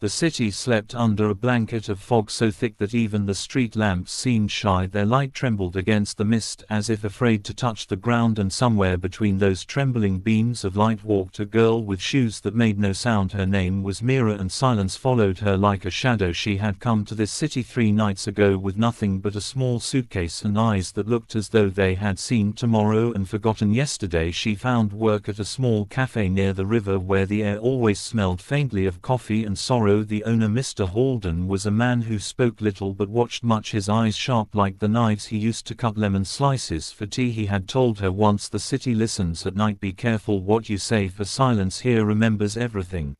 The city slept under a blanket of fog so thick that even the street lamps seemed shy. Their light trembled against the mist as if afraid to touch the ground, and somewhere between those trembling beams of light walked a girl with shoes that made no sound. Her name was Mira, and silence followed her like a shadow. She had come to this city 3 nights ago with nothing but a small suitcase and eyes that looked as though they had seen tomorrow and forgotten yesterday. She found work at a small cafe near the river where the air always smelled faintly of coffee and sorrow. The owner, Mr. Halden, was a man who spoke little but watched much, his eyes sharp like the knives he used to cut lemon slices for tea. He had told her once, "The city listens at night, be careful what you say, for silence here remembers everything."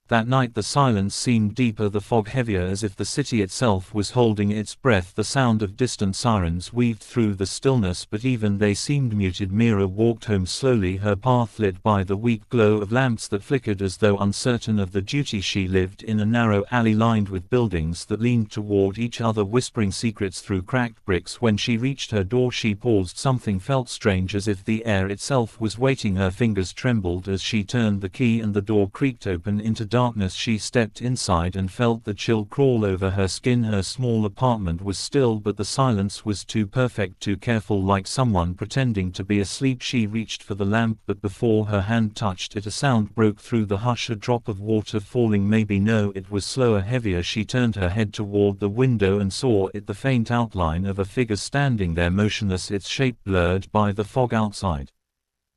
That night the silence seemed deeper, the fog heavier, as if the city itself was holding its breath. The sound of distant sirens weaved through the stillness, but even they seemed muted. Mira walked home slowly, her path lit by the weak glow of lamps that flickered as though uncertain of the duty. She lived in a narrow alley lined with buildings that leaned toward each other, whispering secrets through cracked bricks. When she reached her door she paused. Something felt strange, as if the air itself was waiting. Her fingers trembled as she turned the key and the door creaked open. Into darkness she stepped inside and felt the chill crawl over her skin. Her small apartment was still, but the silence was too perfect, too careful, like someone pretending to be asleep. She reached for the lamp, but before her hand touched it a sound broke through the hush, a drop of water falling. Maybe no, it was slower, heavier. She turned her head toward the window and saw it, the faint outline of a figure standing there motionless, its shape blurred by the fog outside.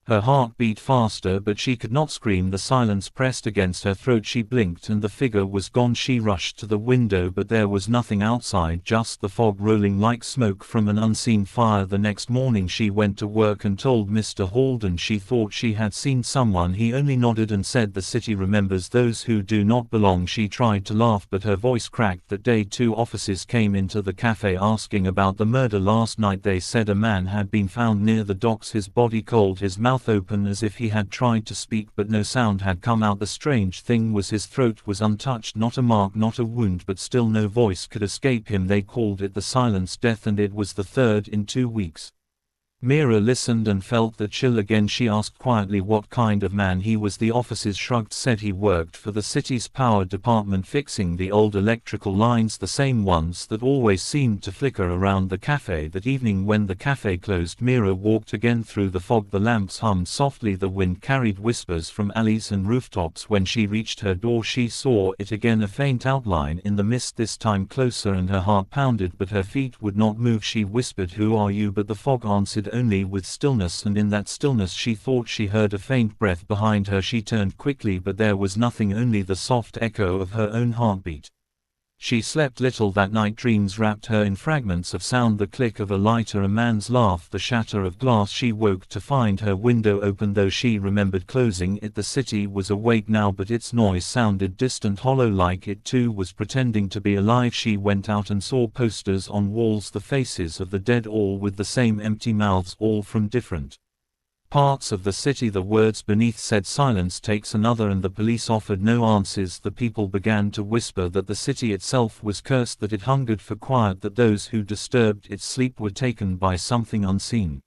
Her heart beat faster, but she could not scream. The silence pressed against her throat. She blinked and the figure was gone. She rushed to the window, but there was nothing outside, just the fog rolling like smoke from an unseen fire. The next morning she went to work and told Mr. Halden she thought she had seen someone. He only nodded and said, "The city remembers those who do not belong." She tried to laugh, but her voice cracked. That day 2 officers came into the cafe asking about the murder last night. They said a man had been found near the docks, his body cold, his mouth open as if he had tried to speak, but no sound had come out. The strange thing was his throat was untouched, not a mark, not a wound, but still no voice could escape him. They called it the silence death, and it was the 3rd in 2 weeks. Mira listened and felt the chill again. She asked quietly what kind of man he was. The officers shrugged, said he worked for the city's power department, fixing the old electrical lines, the same ones that always seemed to flicker around the cafe. That evening when the cafe closed, Mira walked again through the fog. The lamps hummed softly, the wind carried whispers from alleys and rooftops. When she reached her door she saw it again, a faint outline in the mist, this time closer, and her heart pounded, but her feet would not move. She whispered, "Who are you?" but the fog answered only with stillness, and in that stillness she thought she heard a faint breath behind her. She turned quickly, but there was nothing, only the soft echo of her own heartbeat. She slept little that night. Dreams wrapped her in fragments of sound, the click of a lighter, a man's laugh, the shatter of glass. She woke to find her window open, though she remembered closing it. The city was awake now, but its noise sounded distant, hollow, like it too was pretending to be alive. She went out and saw posters on walls, the faces of the dead, all with the same empty mouths, all from different parts of the city. The words beneath said, "Silence takes another," and the police offered no answers. The people began to whisper that the city itself was cursed, that it hungered for quiet, that those who disturbed its sleep were taken by something unseen.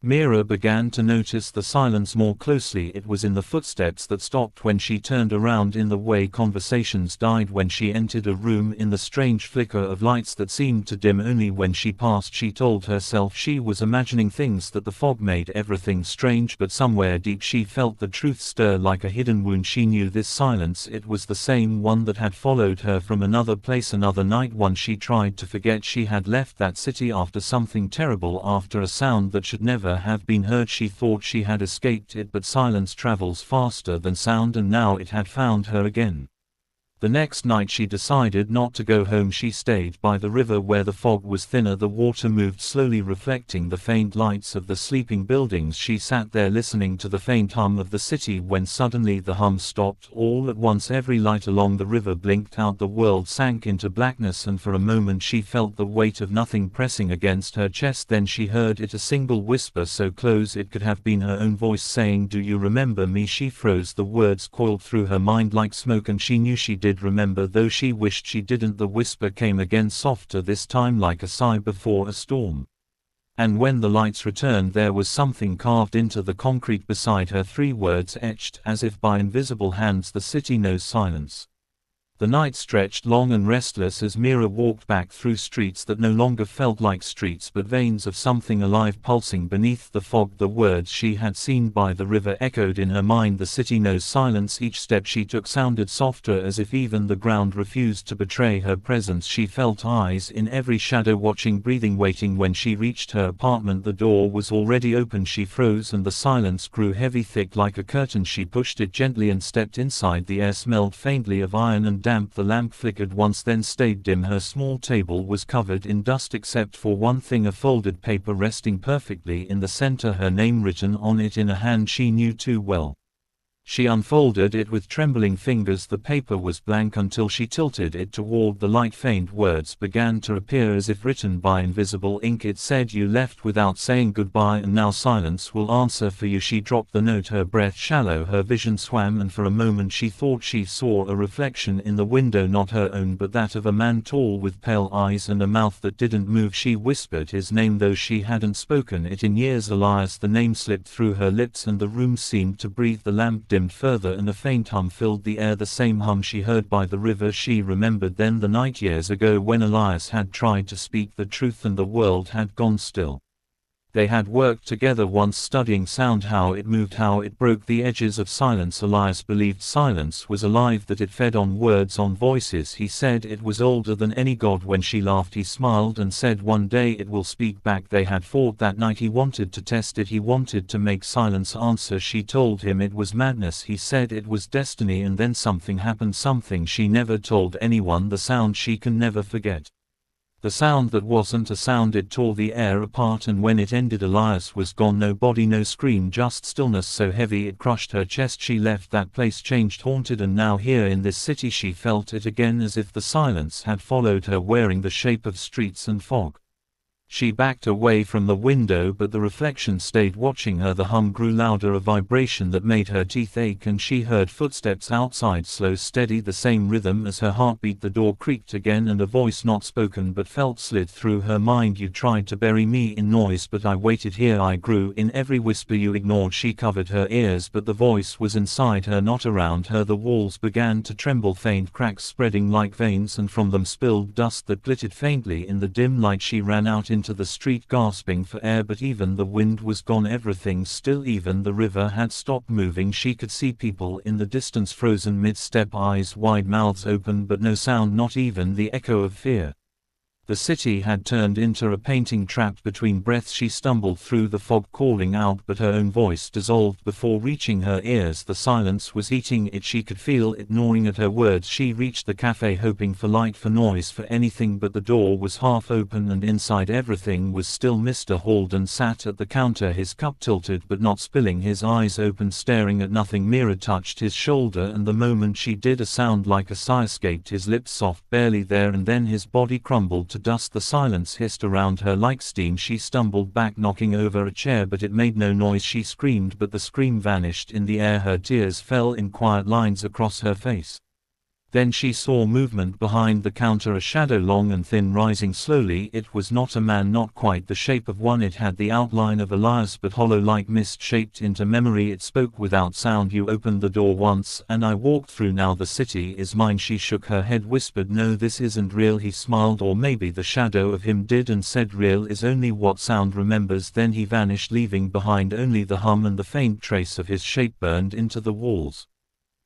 Mira began to notice the silence more closely. It was in the footsteps that stopped when she turned around, in the way conversations died when she entered a room, in the strange flicker of lights that seemed to dim only when she passed. She told herself she was imagining things, that the fog made everything strange, but somewhere deep she felt the truth stir like a hidden wound. She knew this silence, it was the same one that had followed her from another place, another night. Once she tried to forget she had left that city after something terrible, after a sound that should never have been heard. She thought she had escaped it, but silence travels faster than sound, and now it had found her again. The next night she decided not to go home. She stayed by the river where the fog was thinner. The water moved slowly, reflecting the faint lights of the sleeping buildings. She sat there listening to the faint hum of the city, when suddenly the hum stopped. All at once every light along the river blinked out. The world sank into blackness, and for a moment she felt the weight of nothing pressing against her chest. Then she heard it, a single whisper, so close it could have been her own voice saying, "Do you remember me?" She froze. The words coiled through her mind like smoke, and she knew she did remember, though she wished she didn't. The whisper came again, softer this time, like a sigh before a storm. And when the lights returned, there was something carved into the concrete beside her, 3 words etched as if by invisible hands: "The city knows silence." The night stretched long and restless as Mira walked back through streets that no longer felt like streets but veins of something alive pulsing beneath the fog. The words she had seen by the river echoed in her mind. The city knows silence. Each step she took sounded softer, as if even the ground refused to betray her presence. She felt eyes in every shadow, watching, breathing, waiting. When she reached her apartment, the door was already open. She froze and the silence grew heavy, thick like a curtain. She pushed it gently and stepped inside. The air smelled faintly of iron and damp. The lamp flickered once, then stayed dim. Her small table was covered in dust except for one thing, a folded paper resting perfectly in the center, her name written on it in a hand she knew too well. She unfolded it with trembling fingers. The paper was blank until she tilted it toward the light. Faint words began to appear as if written by invisible ink. It said, "You left without saying goodbye, and now silence will answer for you." She dropped the note, her breath shallow, her vision swam, and for a moment she thought she saw a reflection in the window, not her own but that of a man, tall with pale eyes and a mouth that didn't move. She whispered his name, though she hadn't spoken it in years. Elias. The name slipped through her lips and the room seemed to breathe. The lamp dimmed further and a faint hum filled the air, the same hum she heard by the river. She remembered then the night years ago when Elias had tried to speak the truth and the world had gone still. They had worked together once, studying sound, how it moved, how it broke the edges of silence. Elias believed silence was alive, that it fed on words, on voices. He said it was older than any god. When she laughed, he smiled and said, "One day it will speak back." They had fought that night. He wanted to test it. He wanted to make silence answer. She told him it was madness. He said it was destiny. And then something happened, something she never told anyone, the sound she can never forget. The sound that wasn't a sound. It tore the air apart, and when it ended Elias was gone. No body, no scream, just stillness so heavy it crushed her chest. She left that place changed, haunted, and now here in this city she felt it again, as if the silence had followed her, wearing the shape of streets and fog. She backed away from the window, but the reflection stayed watching her. The hum grew louder, a vibration that made her teeth ache, and she heard footsteps outside, slow, steady, the same rhythm as her heartbeat. The door creaked again, and a voice not spoken but felt slid through her mind. "You tried to bury me in noise, but I waited here. I grew in every whisper you ignored." She covered her ears, but the voice was inside her, not around her. The walls began to tremble, faint cracks spreading like veins, and from them spilled dust that glittered faintly in the dim light. She ran out into the street, gasping for air, but even the wind was gone, everything still, even the river had stopped moving. She could see people in the distance, frozen mid-step, eyes wide, mouths open, but no sound, not even the echo of fear. The city had turned into a painting, trapped between breaths. She stumbled through the fog, calling out, but her own voice dissolved before reaching her ears. The silence was eating it. She could feel it gnawing at her words. She reached the cafe, hoping for light, for noise, for anything, but the door was half open, and inside everything was still. Mr. Halden sat at the counter, his cup tilted but not spilling, his eyes open, staring at nothing. Mira touched his shoulder, and the moment she did, a sound like a sigh escaped his lips, soft, barely there, and then his body crumbled to dust. The silence hissed around her like steam. She stumbled back, knocking over a chair, but it made no noise. She screamed, but the scream vanished in the air. Her tears fell in quiet lines across her face. Then she saw movement behind the counter, a shadow, long and thin, rising slowly. It was not a man, not quite the shape of one. It had the outline of Elias, but hollow like mist shaped into memory. It spoke without sound. "You opened the door once, and I walked through. Now the city is mine." She shook her head, whispered, "No, this isn't real." He smiled, or maybe the shadow of him did, and said, "Real is only what sound remembers." Then he vanished, leaving behind only the hum and the faint trace of his shape burned into the walls.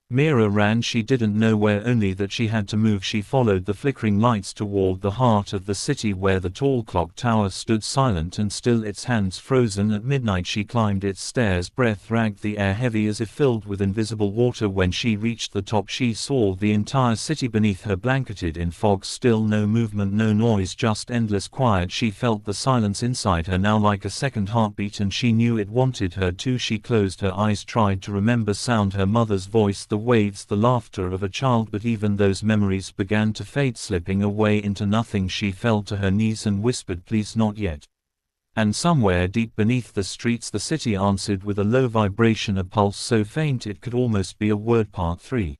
Mira ran, she didn't know where, only that she had to move. She followed the flickering lights toward the heart of the city, where the tall clock tower stood silent and still, its hands frozen. At midnight she climbed its stairs, breath ragged, the air heavy as if filled with invisible water. When she reached the top, she saw the entire city beneath her, blanketed in fog, still, no movement, no noise, just endless quiet. She felt the silence inside her now like a second heartbeat, and she knew it wanted her too. She closed her eyes, tried to remember sound, her mother's voice, the waves, the laughter of a child, but even those memories began to fade, slipping away into nothing. She fell to her knees and whispered, "Please, not yet." And somewhere deep beneath the streets, the city answered with a low vibration, a pulse so faint it could almost be a word. Part 3.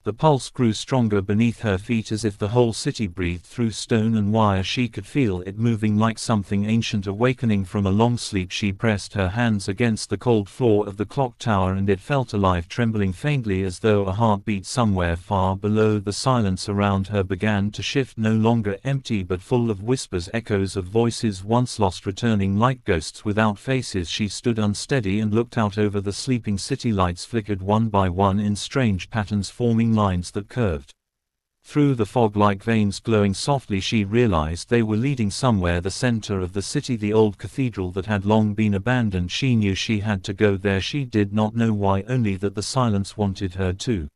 The pulse grew stronger beneath her feet as if the whole city breathed through stone and wire. She could feel it moving like something ancient awakening from a long sleep. She pressed her hands against the cold floor of the clock tower and it felt alive, trembling faintly as though a heart beat somewhere far below. The silence around her began to shift, no longer empty but full of whispers, echoes of voices once lost returning like ghosts without faces. She stood unsteady and looked out over the sleeping city. Lights flickered one by one in strange patterns, forming lines that curved through the fog like veins glowing softly. She realized they were leading somewhere, the center of the city, the old cathedral that had long been abandoned. She knew she had to go there. She did not know why, only that the silence wanted her to.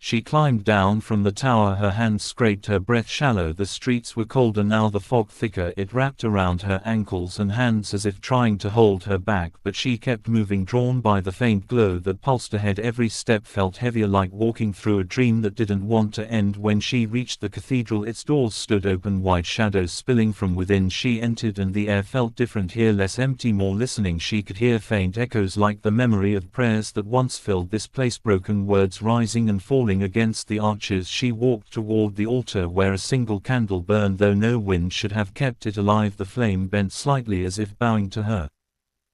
She climbed down from the tower, her hands scraped, her breath shallow. The streets were colder now, the fog thicker. It wrapped around her ankles and hands as if trying to hold her back, but she kept moving, drawn by the faint glow that pulsed ahead. Every step felt heavier, like walking through a dream that didn't want to end. When she reached the cathedral, its doors stood open, white shadows spilling from within. She entered and the air felt different here, less empty, more listening. She could hear faint echoes like the memory of prayers that once filled this place, broken words rising and falling against the arches. She walked toward the altar where a single candle burned, though no wind should have kept it alive. The flame bent slightly as if bowing to her.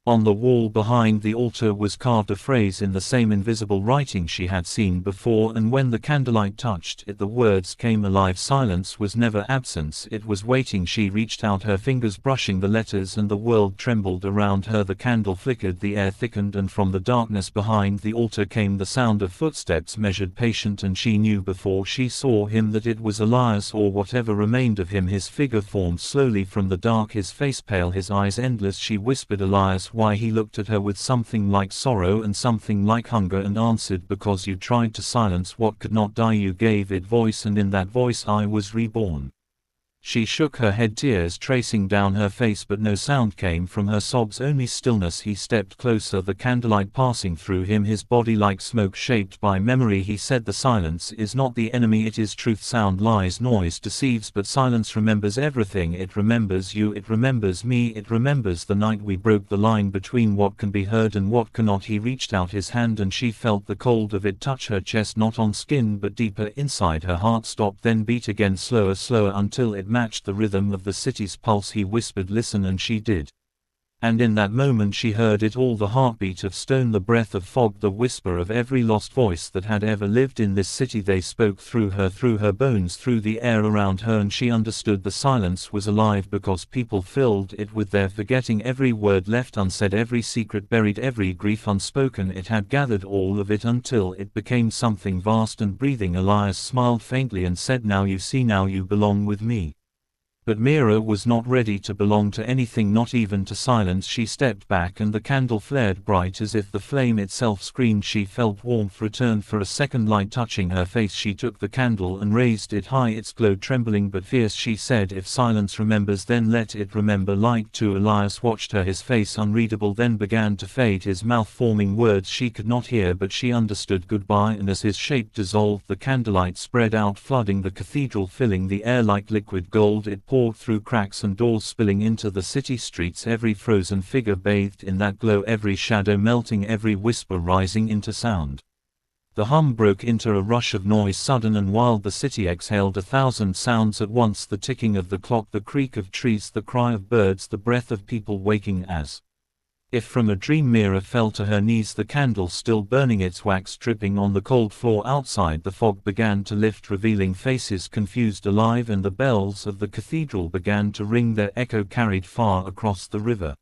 On the wall behind the altar was carved a phrase in the same invisible writing she had seen before, and when the candlelight touched it, the words came alive. Silence was never absence, it was waiting. She reached out, her fingers brushing the letters, and the world trembled around her. The candle flickered, the air thickened, and from the darkness behind the altar came the sound of footsteps, measured, patient, and she knew before she saw him that it was Elias, or whatever remained of him. His figure formed slowly from the dark, his face pale, his eyes endless. She whispered, "Elias." Why? He looked at her with something like sorrow and something like hunger and answered, "Because you tried to silence what could not die. You gave it voice, and in that voice I was reborn." She shook her head, tears tracing down her face, but no sound came from her sobs, only stillness. He stepped closer, the candlelight passing through him, his body like smoke shaped by memory. He said, "The silence is not the enemy, it is truth. Sound lies, noise deceives, but silence remembers everything. It remembers you, it remembers me, it remembers the night we broke the line between what can be heard and what cannot." He reached out his hand and she felt the cold of it touch her chest, not on skin but deeper inside. Her heart stopped, then beat again, slower, slower, until it matched the rhythm of the city's pulse. He whispered, "Listen," and she did. And in that moment she heard it all, the heartbeat of stone, the breath of fog, the whisper of every lost voice that had ever lived in this city. They spoke through her bones, through the air around her, and she understood the silence was alive because people filled it with their forgetting, every word left unsaid, every secret buried, every grief unspoken. It had gathered all of it until it became something vast and breathing. Elias smiled faintly and said, "Now you see, now you belong with me." But Mira was not ready to belong to anything, not even to silence. She stepped back and the candle flared bright as if the flame itself screamed. She felt warmth return for a second, light touching her face. She took the candle and raised it high, its glow trembling but fierce. She said, "If silence remembers, then let it remember light too." Elias watched her, his face unreadable, then began to fade, his mouth forming words she could not hear, but she understood. "Goodbye." And as his shape dissolved, the candlelight spread out, flooding the cathedral, filling the air like liquid gold. It poured through cracks and doors, spilling into the city streets, every frozen figure bathed in that glow, every shadow melting, every whisper rising into sound. The hum broke into a rush of noise, sudden and wild. The city exhaled 1,000 sounds at once, the ticking of the clock, the creak of trees, the cry of birds, the breath of people waking as if from a dream. Mira fell to her knees, the candle still burning, its wax dripping on the cold floor outside. The fog began to lift, revealing faces confused, alive, and the bells of the cathedral began to ring, their echo carried far across the river.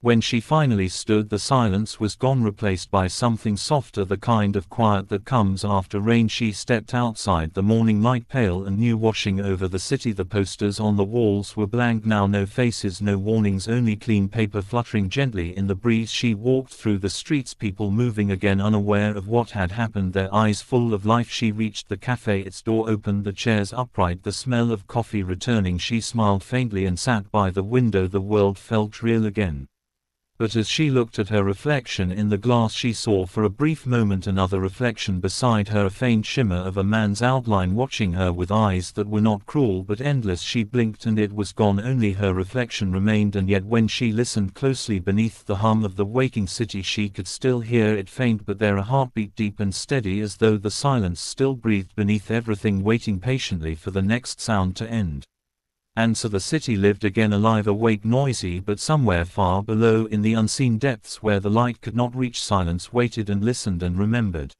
When she finally stood, the silence was gone, replaced by something softer, the kind of quiet that comes after rain. She stepped outside, the morning light pale and new washing over the city. The posters on the walls were blank now, no faces, no warnings, only clean paper fluttering gently in the breeze. She walked through the streets, people moving again, unaware of what had happened, their eyes full of life. She reached the cafe, its door open, the chairs upright, the smell of coffee returning. She smiled faintly and sat by the window. The world felt real again. But as she looked at her reflection in the glass, she saw for a brief moment another reflection beside her, a faint shimmer of a man's outline watching her with eyes that were not cruel but endless. She blinked and it was gone, only her reflection remained, and yet when she listened closely beneath the hum of the waking city she could still hear it, faint but there, a heartbeat deep and steady, as though the silence still breathed beneath everything, waiting patiently for the next sound to end. And so the city lived again, alive, awake, noisy, but somewhere far below in the unseen depths where the light could not reach, silence waited and listened and remembered.